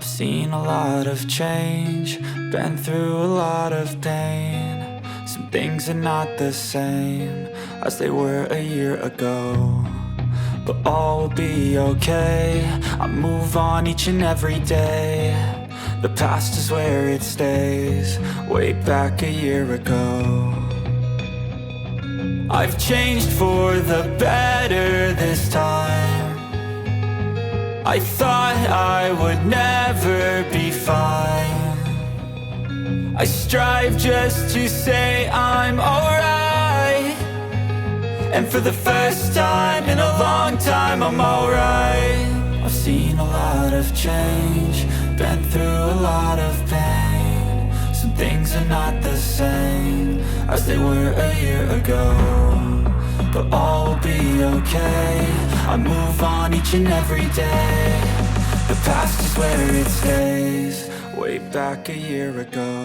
I've seen a lot of change, been through a lot of pain. Some things are not the same as they were a year ago, but all will be okay. I move on each and every day. The past is where it stays, way back a year ago. I've changed for the better this time. I thought I would never be fine. I strive just to say I'm alright, and for the first time in a long time I'm alright. I've seen a lot of change, been through a lot of pain. Some things are not the same as they were a year ago, but all will be okay. I move on each and every day. The past is where it stays, way back a year ago.